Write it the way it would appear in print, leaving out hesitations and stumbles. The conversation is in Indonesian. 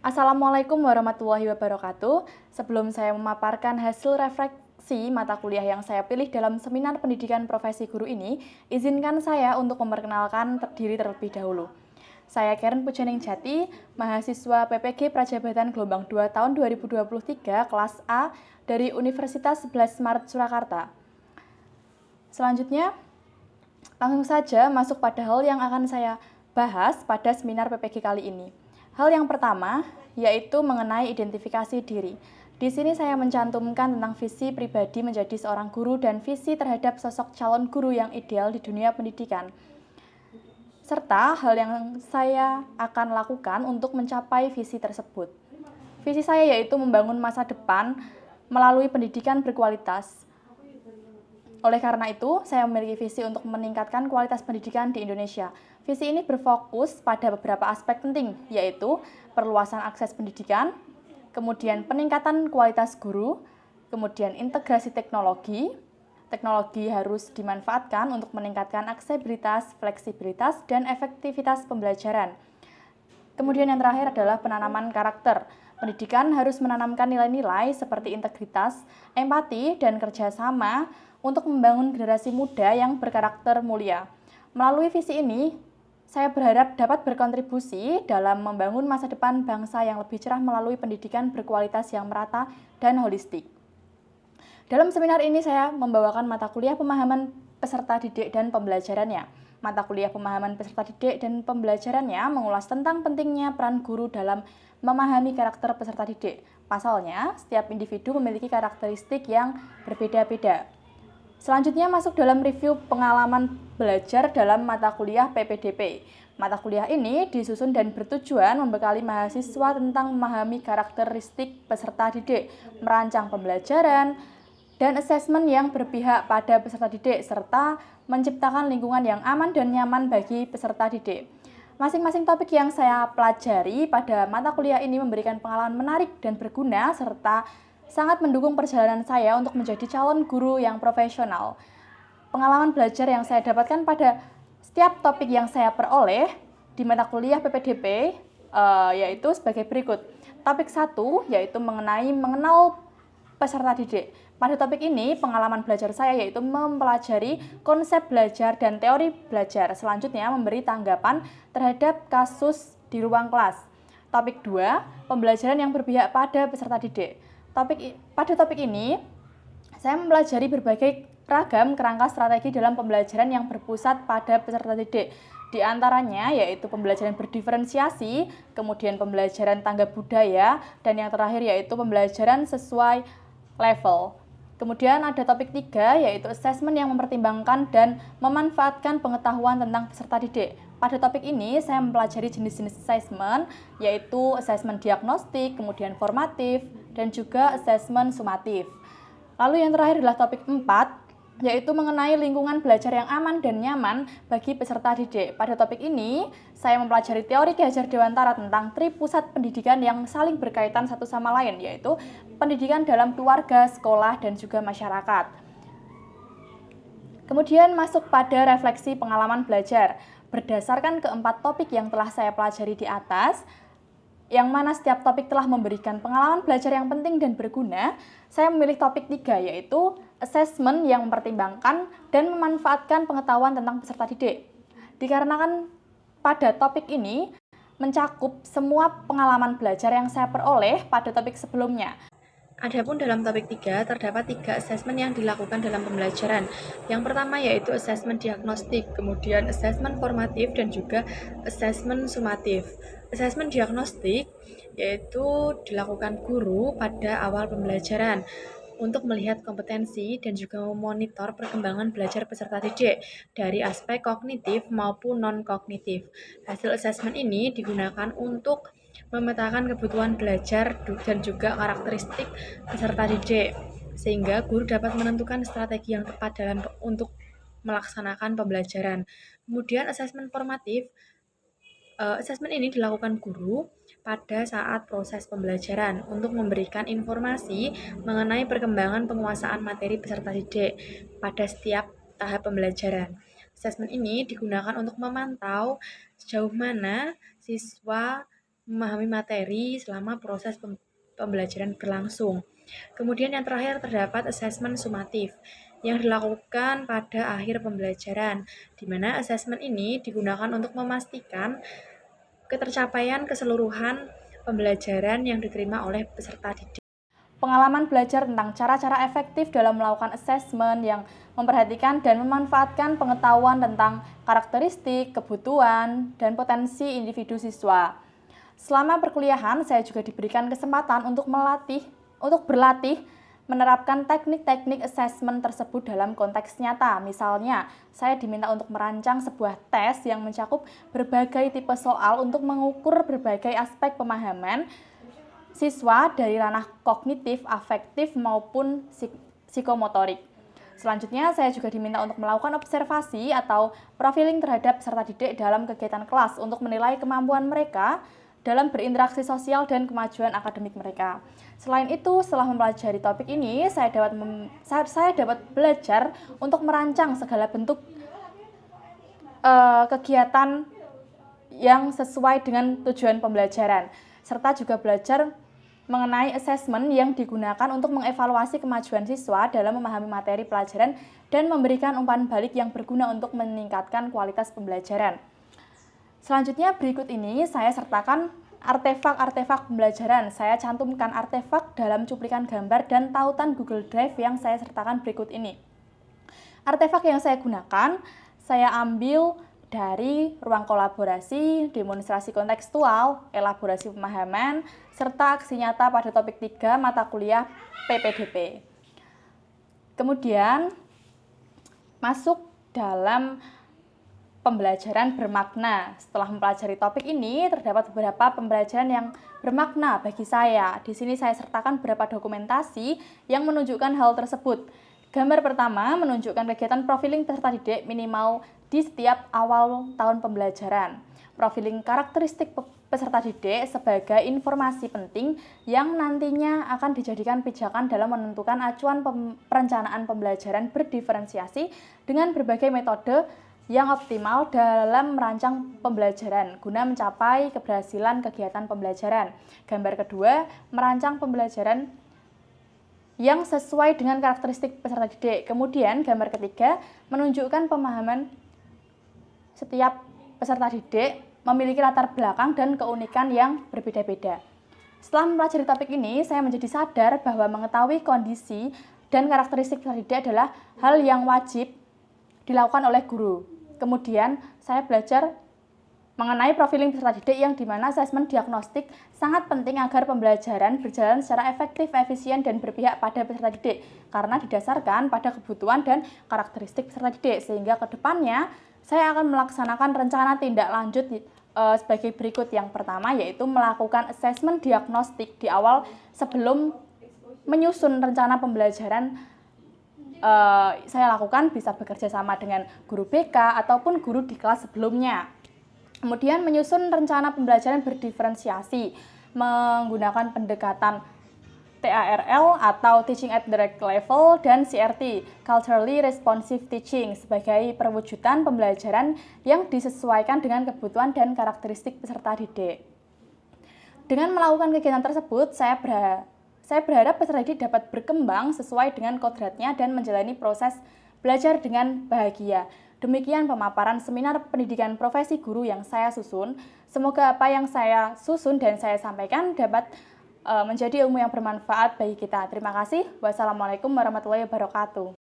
Assalamualaikum warahmatullahi wabarakatuh. Sebelum saya memaparkan hasil refleksi mata kuliah yang saya pilih dalam seminar pendidikan profesi guru ini, izinkan saya untuk memperkenalkan diri terlebih dahulu. Saya Karen Pujaning Jati, mahasiswa PPG Prajabatan Gelombang 2 tahun 2023 kelas A dari Universitas 11 Maret Surakarta. Selanjutnya, langsung saja masuk pada hal yang akan saya bahas pada seminar PPG kali ini. Hal yang pertama yaitu mengenai identifikasi diri. Di sini saya mencantumkan tentang visi pribadi menjadi seorang guru dan visi terhadap sosok calon guru yang ideal di dunia pendidikan. Serta hal yang saya akan lakukan untuk mencapai visi tersebut. Visi saya yaitu membangun masa depan melalui pendidikan berkualitas. Oleh karena itu, saya memiliki visi untuk meningkatkan kualitas pendidikan di Indonesia. Visi ini berfokus pada beberapa aspek penting, yaitu perluasan akses pendidikan, kemudian peningkatan kualitas guru, kemudian integrasi teknologi. Teknologi harus dimanfaatkan untuk meningkatkan aksesibilitas, fleksibilitas, dan efektivitas pembelajaran. Kemudian yang terakhir adalah penanaman karakter. Pendidikan harus menanamkan nilai-nilai seperti integritas, empati, dan kerjasama untuk membangun generasi muda yang berkarakter mulia. Melalui visi ini, saya berharap dapat berkontribusi dalam membangun masa depan bangsa yang lebih cerah melalui pendidikan berkualitas yang merata dan holistik. Dalam seminar ini saya membawakan mata kuliah pemahaman peserta didik dan pembelajarannya. Mata kuliah pemahaman peserta didik dan pembelajarannya mengulas tentang pentingnya peran guru dalam memahami karakter peserta didik. Pasalnya, setiap individu memiliki karakteristik yang berbeda-beda. Selanjutnya masuk dalam review pengalaman belajar dalam mata kuliah PPDP. Mata kuliah ini disusun dan bertujuan membekali mahasiswa tentang memahami karakteristik peserta didik, merancang pembelajaran, dan asesmen yang berpihak pada peserta didik, serta menciptakan lingkungan yang aman dan nyaman bagi peserta didik. Masing-masing topik yang saya pelajari pada mata kuliah ini memberikan pengalaman menarik dan berguna, serta sangat mendukung perjalanan saya untuk menjadi calon guru yang profesional. Pengalaman belajar yang saya dapatkan pada setiap topik yang saya peroleh di mata kuliah PPDP yaitu sebagai berikut. Topik 1 yaitu mengenal peserta didik. Pada topik ini, pengalaman belajar saya yaitu mempelajari konsep belajar dan teori belajar. Selanjutnya, memberi tanggapan terhadap kasus di ruang kelas. Topik 2, pembelajaran yang berpihak pada peserta didik. Pada topik ini, saya mempelajari berbagai ragam kerangka strategi dalam pembelajaran yang berpusat pada peserta didik. Di antaranya yaitu pembelajaran berdiferensiasi, kemudian pembelajaran tanggap budaya, dan yang terakhir yaitu pembelajaran sesuai level. Kemudian ada topik 3 yaitu asesmen yang mempertimbangkan dan memanfaatkan pengetahuan tentang peserta didik. Pada topik ini saya mempelajari jenis-jenis asesmen yaitu asesmen diagnostik, kemudian formatif, dan juga asesmen sumatif. Lalu yang terakhir adalah topik 4 yaitu mengenai lingkungan belajar yang aman dan nyaman bagi peserta didik. Pada topik ini, saya mempelajari teori Ki Hajar Dewantara tentang tripusat pendidikan yang saling berkaitan satu sama lain, yaitu pendidikan dalam keluarga, sekolah, dan juga masyarakat. Kemudian masuk pada refleksi pengalaman belajar. Berdasarkan keempat topik yang telah saya pelajari di atas, yang mana setiap topik telah memberikan pengalaman belajar yang penting dan berguna, saya memilih topik 3 yaitu asesmen yang mempertimbangkan dan memanfaatkan pengetahuan tentang peserta didik. Dikarenakan pada topik ini mencakup semua pengalaman belajar yang saya peroleh pada topik sebelumnya. Adapun dalam topik 3 terdapat 3 asesmen yang dilakukan dalam pembelajaran. Yang pertama yaitu asesmen diagnostik, kemudian asesmen formatif, dan juga asesmen sumatif. Asesmen diagnostik yaitu dilakukan guru pada awal pembelajaran untuk melihat kompetensi dan juga memonitor perkembangan belajar peserta didik dari aspek kognitif maupun non-kognitif. Hasil asesmen ini digunakan untuk memetakan kebutuhan belajar dan juga karakteristik peserta didik, sehingga guru dapat menentukan strategi yang tepat untuk melaksanakan pembelajaran. Kemudian asesmen formatif, asesmen ini dilakukan guru pada saat proses pembelajaran untuk memberikan informasi mengenai perkembangan penguasaan materi peserta didik pada setiap tahap pembelajaran. Asesmen ini digunakan untuk memantau sejauh mana siswa memahami materi selama proses pembelajaran berlangsung. Kemudian yang terakhir terdapat asesmen sumatif yang dilakukan pada akhir pembelajaran, di mana asesmen ini digunakan untuk memastikan ketercapaian keseluruhan pembelajaran yang diterima oleh peserta didik. Pengalaman belajar tentang cara-cara efektif dalam melakukan asesmen yang memperhatikan dan memanfaatkan pengetahuan tentang karakteristik, kebutuhan, dan potensi individu siswa. Selama perkuliahan, saya juga diberikan kesempatan untuk berlatih menerapkan teknik-teknik asesmen tersebut dalam konteks nyata. Misalnya, saya diminta untuk merancang sebuah tes yang mencakup berbagai tipe soal untuk mengukur berbagai aspek pemahaman siswa dari ranah kognitif, afektif, maupun psikomotorik. Selanjutnya, saya juga diminta untuk melakukan observasi atau profiling terhadap peserta didik dalam kegiatan kelas untuk menilai kemampuan mereka dalam berinteraksi sosial dan kemajuan akademik mereka. Selain itu, setelah mempelajari topik ini, saya dapat belajar untuk merancang segala bentuk kegiatan yang sesuai dengan tujuan pembelajaran, serta juga belajar mengenai asesmen yang digunakan untuk mengevaluasi kemajuan siswa dalam memahami materi pelajaran dan memberikan umpan balik yang berguna untuk meningkatkan kualitas pembelajaran. Selanjutnya berikut ini saya sertakan artefak-artefak pembelajaran. Saya cantumkan artefak dalam cuplikan gambar dan tautan Google Drive yang saya sertakan berikut ini. Artefak yang saya gunakan, saya ambil dari ruang kolaborasi, demonstrasi kontekstual, elaborasi pemahaman, serta aksi nyata pada topik 3 mata kuliah PPDP. Kemudian, masuk dalam pembelajaran bermakna. Setelah mempelajari topik ini, terdapat beberapa pembelajaran yang bermakna bagi saya. Di sini saya sertakan beberapa dokumentasi yang menunjukkan hal tersebut. Gambar pertama menunjukkan kegiatan profiling peserta didik minimal di setiap awal tahun pembelajaran. Profiling karakteristik peserta didik sebagai informasi penting yang nantinya akan dijadikan pijakan dalam menentukan acuan perencanaan pembelajaran berdiferensiasi dengan berbagai metode yang optimal dalam merancang pembelajaran guna mencapai keberhasilan kegiatan pembelajaran. Gambar kedua, merancang pembelajaran yang sesuai dengan karakteristik peserta didik. Kemudian gambar ketiga menunjukkan pemahaman setiap peserta didik memiliki latar belakang dan keunikan yang berbeda-beda. Setelah mempelajari topik ini, saya menjadi sadar bahwa mengetahui kondisi dan karakteristik peserta didik adalah hal yang wajib dilakukan oleh guru. Kemudian saya belajar mengenai profiling peserta didik yang dimana asesmen diagnostik sangat penting agar pembelajaran berjalan secara efektif, efisien, dan berpihak pada peserta didik karena didasarkan pada kebutuhan dan karakteristik peserta didik, sehingga ke depannya saya akan melaksanakan rencana tindak lanjut sebagai berikut. Yang pertama yaitu melakukan asesmen diagnostik di awal sebelum menyusun rencana pembelajaran. Saya lakukan bisa bekerja sama dengan guru BK ataupun guru di kelas sebelumnya. Kemudian menyusun rencana pembelajaran berdiferensiasi menggunakan pendekatan TARL atau Teaching at the Right Level dan CRT, Culturally Responsive Teaching, sebagai perwujudan pembelajaran yang disesuaikan dengan kebutuhan dan karakteristik peserta didik. Dengan melakukan kegiatan tersebut, saya berharap peserta didik dapat berkembang sesuai dengan kodratnya dan menjalani proses belajar dengan bahagia. Demikian pemaparan seminar pendidikan profesi guru yang saya susun. Semoga apa yang saya susun dan saya sampaikan dapat menjadi ilmu yang bermanfaat bagi kita. Terima kasih. Wassalamualaikum warahmatullahi wabarakatuh.